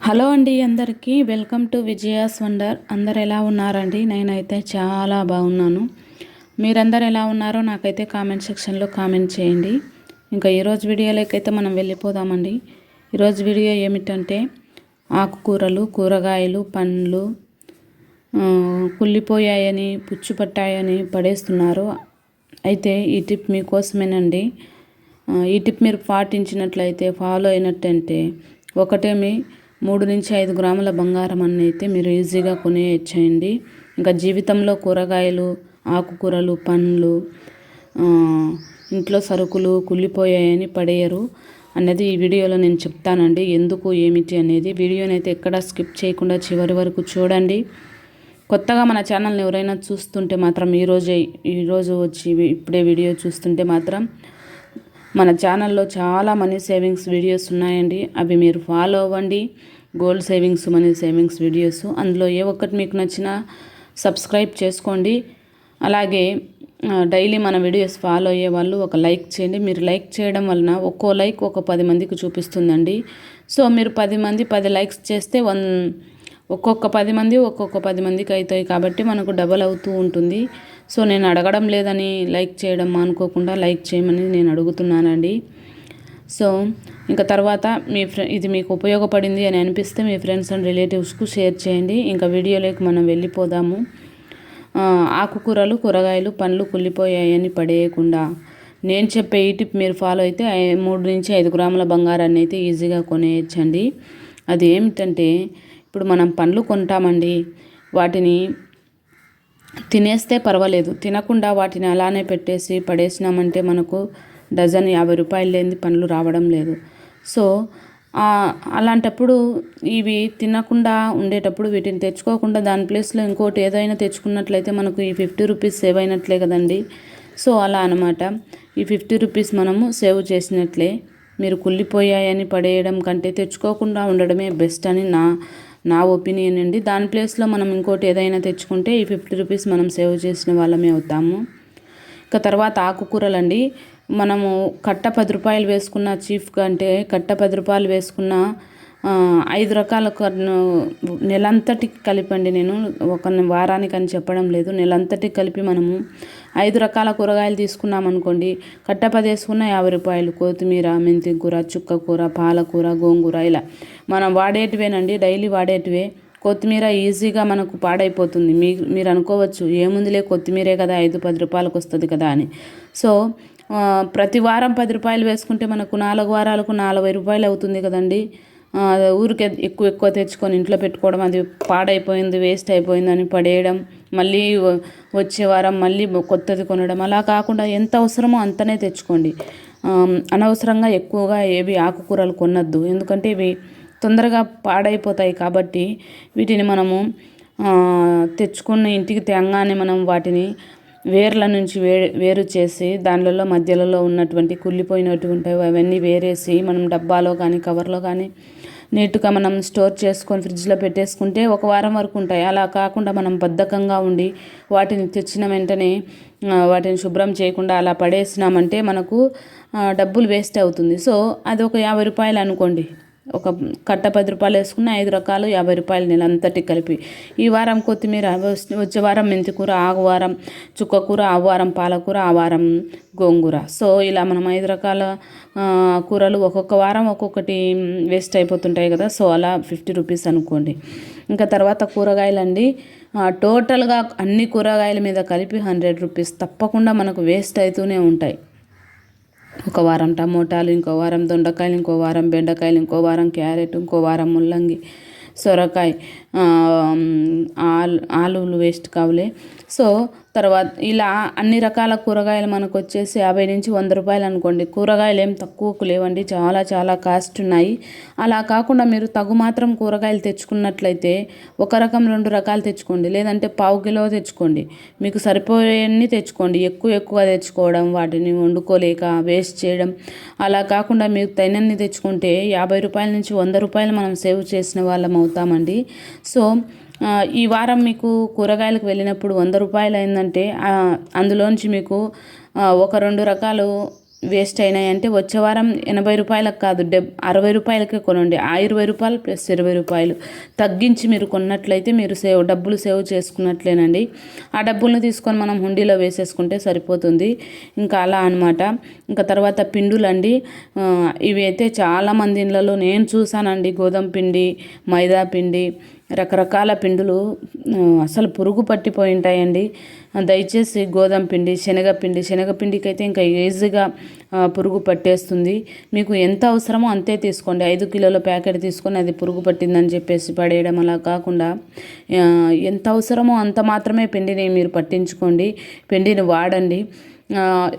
Hello అండి, అందరికీ welcome to Vijaya's wonder. అందరు ఎలా ఉన్నారండి? నేనైతే చాలా బాగున్నాను. మీరందరు ఎలా ఉన్నారో నాకైతే కామెంట్ సెక్షన్లో కామెంట్ చేయండి. ఇంకా ఈరోజు వీడియోలోకైతే మనం వెళ్ళిపోదామండి. ఈరోజు వీడియో ఏమిటంటే ఆకుకూరలు, కూరగాయలు, పండ్లు కుళ్ళిపోయాయని, పుచ్చుపట్టాయని పడేస్తున్నారు. అయితే ఈ టిప్ మీకోసమేనండి. ఈ టిప్ మీరు పాటించినట్లయితే, ఫాలో అయినట్టంటే ఒకటేమి 3 నుంచి 5 గ్రాముల బంగారం అన్ని అయితే మీరు ఈజీగా కొనేయచ్చండి. ఇంకా జీవితంలో కూరగాయలు, ఆకుకూరలు, పండ్లు, ఇంట్లో సరుకులు కుళ్ళిపోయాయని పడేయరు అన్నది ఈ వీడియోలో నేను చెప్తానండి. ఎందుకు ఏమిటి అనేది వీడియోనైతే ఎక్కడ స్కిప్ చేయకుండా చివరి వరకు చూడండి. కొత్తగా మన ఛానల్ని ఎవరైనా చూస్తుంటే మాత్రం ఈరోజు వచ్చి ఇప్పుడే వీడియో చూస్తుంటే మాత్రం మన ఛానల్లో చాలా మనీ సేవింగ్స్ వీడియోస్ ఉన్నాయండి. అవి మీరు ఫాలో అవ్వండి. Gold savings, money savings videos, అందులో ఏ ఒక్కటి మీకు నచ్చినా సబ్స్క్రైబ్ చేసుకోండి. అలాగే డైలీ మన వీడియోస్ ఫాలో అయ్యే వాళ్ళు ఒక లైక్ చేయండి. మీరు లైక్ చేయడం వలన ఒక్కో లైక్ ఒక 10 మందికి చూపిస్తుందండి. సో మీరు 10 లైక్స్ చేస్తే ఒక్కొక్క 10 మందికి అవుతాయి కాబట్టి మనకు డబల్ అవుతూ ఉంటుంది. సో నేను అడగడం లేదని లైక్ చేయడం మానుకోకుండా లైక్ చేయమని నేను అడుగుతున్నానండి. సో ఇంకా తర్వాత ఇది మీకు ఉపయోగపడింది అని అనిపిస్తే మీ ఫ్రెండ్స్ అండ్ రిలేటివ్స్కు షేర్ చేయండి. ఇంకా వీడియోలోకి మనం వెళ్ళిపోదాము. ఆకుకూరలు, కూరగాయలు, పండ్లు కుళ్ళిపోయాయని పడేయకుండా నేను చెప్పే ఈ టిప్ మీరు ఫాలో అయితే 3 నుంచి 5 గ్రాముల బంగారాన్ని అయితే ఈజీగా కొనేయచ్చండి. అది ఏమిటంటే, ఇప్పుడు మనం పండ్లు కొంటామండి, వాటిని తినేస్తే పర్వాలేదు, తినకుండా వాటిని అలానే పెట్టేసి పడేసినామంటే మనకు డజన్ 50 రూపాయలు లేని పండ్లు రావడం లేదు. సో అలాంటప్పుడు ఇవి తినకుండా ఉండేటప్పుడు వీటిని తెచ్చుకోకుండా దాని ప్లేస్లో ఇంకోటి ఏదైనా తెచ్చుకున్నట్లయితే మనకు ఈ 50 రూపీస్ సేవ్ అయినట్లే కదండి. సో అలా అనమాట, ఈ 50 రూపీస్ మనము సేవ్ చేసినట్లే. మీరు కుళ్ళిపోయాయని పడేయడం కంటే తెచ్చుకోకుండా ఉండడమే బెస్ట్ అని నా ఒపీనియన్ అండి. దాని ప్లేస్లో మనం ఇంకోటి ఏదైనా తెచ్చుకుంటే ఈ 50 రూపీస్ మనం సేవ్ చేసిన వాళ్ళమే అవుతాము. ఇక తర్వాత ఆకుకూరలండి. మనము కట్ట 10 రూపాయలు వేసుకున్న చీఫ్గా, అంటే కట్ట 10 రూపాయలు వేసుకున్న 5 రకాల నెలంతటికి కలిపండి. నేను ఒక వారానికి అని చెప్పడం లేదు, నెలంతటికి కలిపి మనము 5 రకాల కూరగాయలు తీసుకున్నాం అనుకోండి. కట్ట 10 వేసుకున్న 50 రూపాయలు. కొత్తిమీర, మెంతి కూర, చుక్కకూర, పాలకూర, గోంగూర, ఇలా మనం వాడేటివేనండి, డైలీ వాడేటివే. కొత్తిమీర ఈజీగా మనకు పాడైపోతుంది. మీరు అనుకోవచ్చు, ఏముందిలే కొత్తిమీరే కదా, 5-10 రూపాయలకు వస్తుంది కదా అని. సో ప్రతి వారం 10 రూపాయలు వేసుకుంటే మనకు 4 వారాలకు 40 రూపాయలు అవుతుంది కదండి. ఊరికే ఎక్కువ తెచ్చుకొని ఇంట్లో పెట్టుకోవడం, అది పాడైపోయింది, వేస్ట్ అయిపోయిందని పడేయడం, మళ్ళీ వచ్చే వారం మళ్ళీ కొత్తది కొనడం, అలా కాకుండా ఎంత అవసరమో అంతనే తెచ్చుకోండి. అనవసరంగా ఎక్కువగా ఏవి ఆకుకూరలు కొనద్దు, ఎందుకంటే ఇవి తొందరగా పాడైపోతాయి. కాబట్టి వీటిని మనము తెచ్చుకున్న ఇంటికి తేంగానే మనం వాటిని వేర్ల నుంచి వేరు చేసి దానిలలో మధ్యలో ఉన్నటువంటి కుళ్ళిపోయినటువంటి అవన్నీ వేరేసి మనం డబ్బాలో కానీ కవర్లో కానీ నీట్గా మనం స్టోర్ చేసుకొని ఫ్రిడ్జ్లో పెట్టేసుకుంటే 1 వారం వరకు ఉంటాయి. అలా కాకుండా మనం బద్ధకంగా ఉండి వాటిని తెచ్చిన వెంటనే వాటిని శుభ్రం చేయకుండా అలా పడేసినామంటే మనకు డబ్బులు వేస్ట్ అవుతుంది. సో అది ఒక 50 రూపాయలు అనుకోండి. ఒక కట్ట 10 రూపాయలు వేసుకున్న 5 రకాలు 50 రూపాయలు నెలంతటి కలిపి. ఈ వారం కొత్తిమీర, వచ్చే వారం మెంతికూర, ఆ వారం చుక్కకూర, ఆ వారం పాలకూర, ఆ వారం గోంగూర. సో ఇలా మనం 5 రకాల కూరలు ఒక్కొక్క వారం ఒక్కొక్కటి వేస్ట్ అయిపోతుంటాయి కదా. సో అలా 50 రూపీస్ అనుకోండి. ఇంకా తర్వాత కూరగాయలండి. టోటల్గా అన్ని కూరగాయల మీద కలిపి 100 రూపీస్ తప్పకుండా మనకు వేస్ట్ అవుతూనే ఉంటాయి. ఒక వారం టమోటాలు, ఇంకో వారం దొండకాయలు, ఇంకో వారం బెండకాయలు, ఇంకో వారం క్యారెట్, ఇంకో వారం ముల్లంగి, సొరకాయ, ఆలులు వేస్ట్ కావులే. సో తర్వాత ఇలా అన్ని రకాల కూరగాయలు మనకు వచ్చేసి 50 నుంచి 100 రూపాయలు అనుకోండి. కూరగాయలు ఏం తక్కువకు లేవండి, చాలా కాస్ట్ ఉన్నాయి. అలా కాకుండా మీరు తగు మాత్రం కూరగాయలు తెచ్చుకున్నట్లయితే 1 రకం 2 రకాలు తెచ్చుకోండి, లేదంటే 1/2 కిలో తెచ్చుకోండి. మీకు సరిపోయేన్ని తెచ్చుకోండి. ఎక్కువ తెచ్చుకోవడం, వాటిని వండుకోలేక వేస్ట్ చేయడం, అలా కాకుండా మీరు తగినన్ని తెచ్చుకుంటే 50 రూపాయల నుంచి 100 రూపాయలు మనం సేవ్ చేసిన వాళ్ళం అవుతామండి. సో ఈ వారం మీకు కూరగాయలకు వెళ్ళినప్పుడు 100 రూపాయలు అయిందంటే అందులోంచి మీకు 1-2 రకాలు వేస్ట్ అయినాయంటే వచ్చే వారం 80 రూపాయలకు కాదు 60 రూపాయలకే కొనండి. ఆ 20 రూపాయలు ప్లస్ 20 రూపాయలు తగ్గించి మీరు కొన్నట్లయితే మీరు డబ్బులు సేవ్ చేసుకున్నట్లేనండి. ఆ డబ్బులను తీసుకొని మనం హుండీలో వేసేసుకుంటే సరిపోతుంది. ఇంకా అలా అనమాట. ఇంకా తర్వాత పిండులండి. ఇవి అయితే చాలామంది ఇళ్ళలో నేను చూసానండి. గోధుమ పిండి, మైదా పిండి, రకరకాల పిండులు అసలు పురుగు పట్టిపోయి ఉంటాయండి. దయచేసి గోధుమ పిండి, శనగపిండికి అయితే ఇంకా ఈజీగా పురుగు పట్టేస్తుంది. మీకు ఎంత అవసరమో అంతే తీసుకోండి. 5 కిలోల ప్యాకెట్ తీసుకొని అది పురుగు పట్టిందని చెప్పేసి పడేయడం అలా కాకుండా ఎంత అవసరమో అంత మాత్రమే పిండిని మీరు పట్టించుకోండి. పిండిని వాడండి.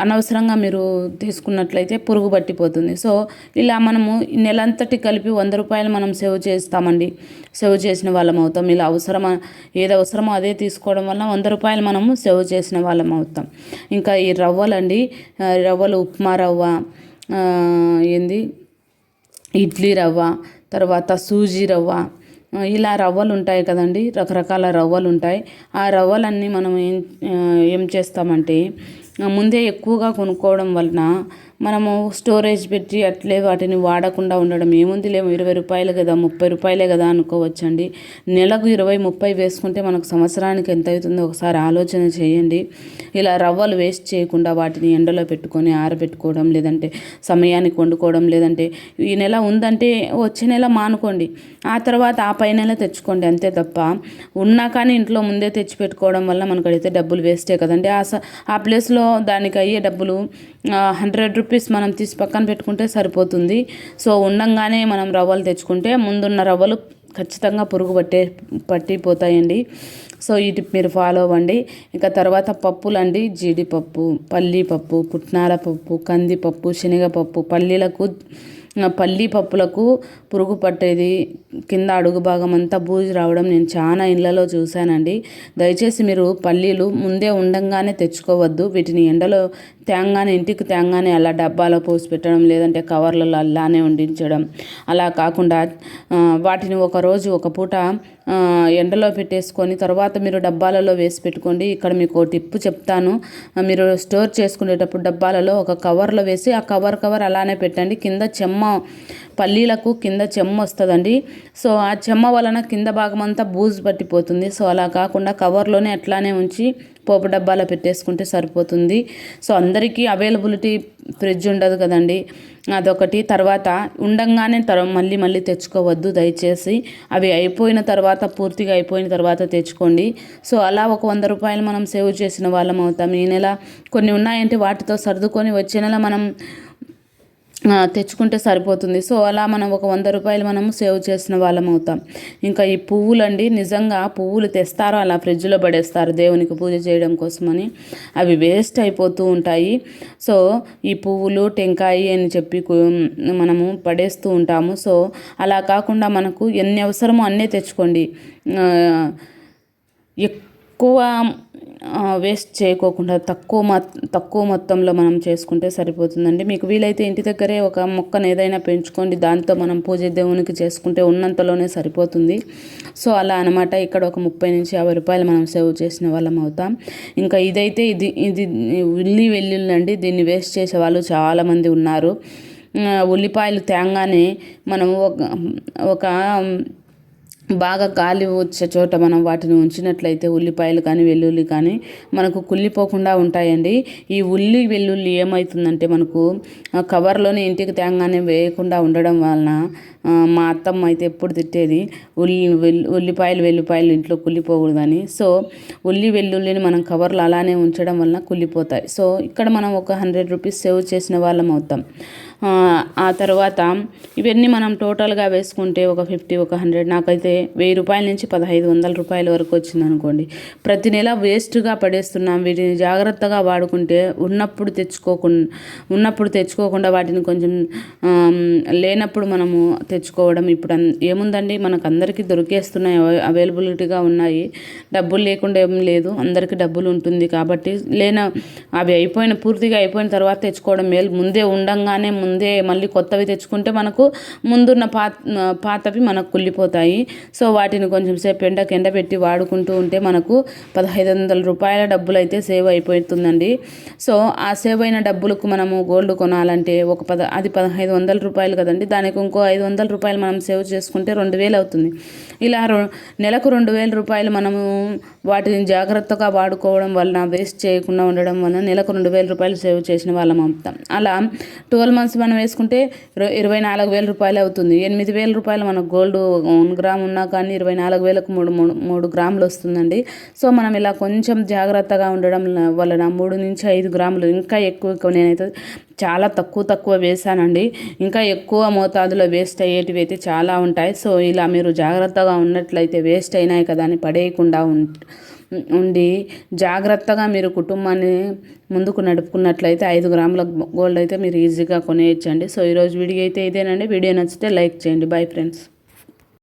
అనవసరంగా మీరు తీసుకున్నట్లయితే పురుగు పట్టిపోతుంది. సో ఇలా మనము నెలంతటి కలిపి 100 రూపాయలు మనం సేవ్ చేస్తామండి. సేవ్ చేసిన వాళ్ళం అవుతాం. ఇలా ఏది అవసరమో అదే తీసుకోవడం వల్ల 100 రూపాయలు మనము సేవ్ చేసిన వాళ్ళం అవుతాం. ఇంకా ఈ రవ్వలండి, రవ్వలు ఉప్మా రవ్వ, ఇడ్లీ రవ్వ, తర్వాత సూజీ రవ్వ, ఇలా రవ్వలు ఉంటాయి కదండి. రకరకాల రవ్వలు ఉంటాయి. ఆ రవ్వలన్నీ మనం ఏం చేస్తామంటే ముందే ఎక్కువగా కొనుక్కోవడం వలన మనము స్టోరేజ్ పెట్టి అట్లే వాటిని వాడకుండా ఉండడం. ఏముందిలేమో 20 రూపాయలు కదా, 30 రూపాయలే కదా అనుకోవచ్చండి. నెలకు 20-30 వేసుకుంటే మనకు సంవత్సరానికి ఎంత అవుతుందో ఒకసారి ఆలోచన చేయండి. ఇలా రవ్వలు వేస్ట్ చేయకుండా వాటిని ఎండలో పెట్టుకొని ఆరబెట్టుకోవడం, లేదంటే సమయానికి వండుకోవడం, లేదంటే ఈ నెల ఉందంటే వచ్చే నెల మానుకోండి. ఆ తర్వాత ఆ పై నెల తెచ్చుకోండి. అంతే తప్ప ఉన్నా కానీ ఇంట్లో ముందే తెచ్చి పెట్టుకోవడం వల్ల మనకు అయితే డబ్బులు వేస్టే కదండి. ఆ ప్లేస్లో దానికి అయ్యే డబ్బులు 100 రూపీస్ మనం తీసి పక్కన పెట్టుకుంటే సరిపోతుంది. సో ఉండంగానే మనం రవ్వలు తెచ్చుకుంటే ముందున్న రవ్వలు ఖచ్చితంగా పురుగు పట్టిపోతాయండి. సో ఈ టిప్ మీరు ఫాలో అవ్వండి. ఇంకా తర్వాత పప్పులండి, జీడిపప్పు, పల్లీపప్పు, పుట్నాల పప్పు, కందిపప్పు, శనగపప్పు, పల్లీ పప్పులకు పురుగు పట్టేది, కింద అడుగు భాగం అంతా బూజు రావడం నేను చాలా ఇళ్ళలో చూశానండి. దయచేసి మీరు పల్లీలు ముందే ఉండంగానే తెచ్చుకోవద్దు. వీటిని ఎండలో ఇంటికి తేంగానే అలా డబ్బాలో పోసి పెట్టడం, లేదంటే కవర్లలో అలానే వండించడం. అలా కాకుండా వాటిని ఒక పూట ఎండలో పెట్టేసుకొని తర్వాత మీరు డబ్బాలలో వేసి పెట్టుకోండి. ఇక్కడ మీకు ఒక టిప్పు చెప్తాను. మీరు స్టోర్ చేసుకునేటప్పుడు డబ్బాలలో ఒక కవర్లో వేసి ఆ కవర్ అలానే పెట్టండి. పల్లీలకు కింద చెమ్మ వస్తుందండి. సో ఆ చెమ్మ వలన కింద భాగం అంతా బూజు పట్టిపోతుంది. సో అలా కాకుండా కవర్లోనే అట్లానే ఉంచి పోపు డబ్బాలో పెట్టేసుకుంటే సరిపోతుంది. సో అందరికీ అవైలబిలిటీ ఫ్రిడ్జ్ ఉండదు కదండి, అదొకటి. తర్వాత ఉండంగానే మళ్ళీ తెచ్చుకోవద్దు దయచేసి. అవి పూర్తిగా అయిపోయిన తర్వాత తెచ్చుకోండి. సో అలా ఒక 100 రూపాయలు మనం సేవ్ చేసిన వాళ్ళం అవుతాం. ఈ నెల కొన్ని ఉన్నాయంటే వాటితో సర్దుకొని వచ్చే నెల మనం తెచ్చుకుంటే సరిపోతుంది. సో అలా మనం ఒక 100 రూపాయలు మనము సేవ్ చేసిన వాళ్ళం అవుతాం. ఇంకా ఈ పువ్వులండి, నిజంగా పువ్వులు తెస్తారో అలా ఫ్రిడ్జ్లో పడేస్తారు దేవునికి పూజ చేయడం కోసమని. అవి వేస్ట్ అయిపోతూ ఉంటాయి. సో ఈ పువ్వులు, టెంకాయ అని చెప్పి మనము పడేస్తూ ఉంటాము. సో అలా కాకుండా మనకు ఎన్ని అవసరమో అన్నీ తెచ్చుకోండి. ఎక్కువ వేస్ట్ చేయకోకుండా తక్కువ మొత్తంలో మనం చేసుకుంటే సరిపోతుందండి. మీకు వీలైతే ఇంటి దగ్గరే ఒక మొక్కను ఏదైనా పెంచుకోండి. దాంతో మనం పూజ దేవునికి చేసుకుంటే ఉన్నంతలోనే సరిపోతుంది. సో అలా అనమాట. ఇక్కడ ఒక 30-50 రూపాయలు మనం సేవ్ చేసిన వాళ్ళం అవుతాం. ఇంకా ఇది వెల్లుల్లి అండి. దీన్ని వేస్ట్ చేసే వాళ్ళు చాలామంది ఉన్నారు. ఉల్లిపాయలు తేంగానే మనము ఒక బాగా గాలి వచ్చే చోట మనం వాటిని ఉంచినట్లయితే ఉల్లిపాయలు కానీ వెల్లుల్లి కానీ మనకు కుళ్ళిపోకుండా ఉంటాయండి. ఈ వెల్లుల్లి ఏమవుతుందంటే మనకు కవర్లోనే ఇంటికి తేంగానే వేయకుండా ఉండడం వలన మా అత్తమ్మ అయితే ఎప్పుడు తిట్టేది వెల్లుల్లిపాయలు ఇంట్లో కుళ్ళిపోకూడదని. సో వెల్లుల్లిని మనం కవర్లో అలానే ఉంచడం వలన కుళ్ళిపోతాయి. సో ఇక్కడ మనం ఒక 100 రూపీస్ సేవ్ చేసిన వాళ్ళం అవుతాం. ఆ తర్వాత ఇవన్నీ మనం టోటల్గా వేసుకుంటే ఒక 50, ఒక 100, నాకైతే 1000 రూపాయల నుంచి 1500 రూపాయల వరకు వచ్చింది అనుకోండి. ప్రతి నెల వేస్ట్గా పడేస్తున్నాం. వీటిని జాగ్రత్తగా వాడుకుంటే ఉన్నప్పుడు తెచ్చుకోకుండా వాటిని కొంచెం లేనప్పుడు మనము తెచ్చుకోవడం. ఇప్పుడు ఏముందండి, మనకు అందరికీ దొరికేస్తున్నాయి, అవైలబిలిటీగా ఉన్నాయి. డబ్బులు లేకుండా ఏం లేదు, అందరికీ డబ్బులు ఉంటుంది కాబట్టి అవి పూర్తిగా అయిపోయిన తర్వాత తెచ్చుకోవడం మేలు. ముందే ఉండంగానే ముందే మళ్ళీ కొత్తవి తెచ్చుకుంటే మనకు ముందున్న పాతవి మనకు కుళ్ళిపోతాయి. సో వాటిని కొంచెం సేపు ఎండపెట్టి వాడుకుంటూ ఉంటే మనకు 1500 రూపాయల డబ్బులు అయితే సేవ్ అయిపోతుందండి. సో ఆ సేవ్ అయిన డబ్బులకు మనము గోల్డ్ కొనాలంటే అది 1500 రూపాయలు కదండి, దానికి ఇంకో 500 రూపాయలు మనం సేవ్ చేసుకుంటే 2000 అవుతుంది. ఇలా నెలకు 2000 రూపాయలు మనము వాటిని జాగ్రత్తగా వాడుకోవడం వలన, వేస్ట్ చేయకుండా ఉండడం వలన నెలకు 2000 రూపాయలు సేవ్ చేసిన వాళ్ళం అవుతాం. అలా 12 మంత్స్ మనం వేసుకుంటే 24,000 రూపాయలు అవుతుంది. 8,000 రూపాయలు మనకు గోల్డ్ 1 గ్రామ్ ఉన్నా కానీ 24,000కు 3 గ్రాములు వస్తుందండి. సో మనం ఇలా కొంచెం జాగ్రత్తగా ఉండడం వలన 3 నుంచి 5 గ్రాములు, ఇంకా ఎక్కువ నేనైతే చాలా తక్కువ వేసానండి. ఇంకా ఎక్కువ మోతాదులో వేస్ట్ అయ్యేటివి అయితే చాలా ఉంటాయి. సో ఇలా మీరు జాగ్రత్తగా ఉన్నట్లయితే వేస్ట్ అయినాయి కదా అని పడేయకుండా ఉండి జాగ్రత్తగా మీరు కుటుంబాన్ని ముందుకు నడుపుకున్నట్లయితే 5 గ్రాముల గోల్డ్ అయితే మీరు ఈజీగా కొనేయచ్చండి. సో ఈరోజు వీడియో అయితే ఇదేనండి. వీడియో నచ్చితే లైక్ చేయండి. Bye friends.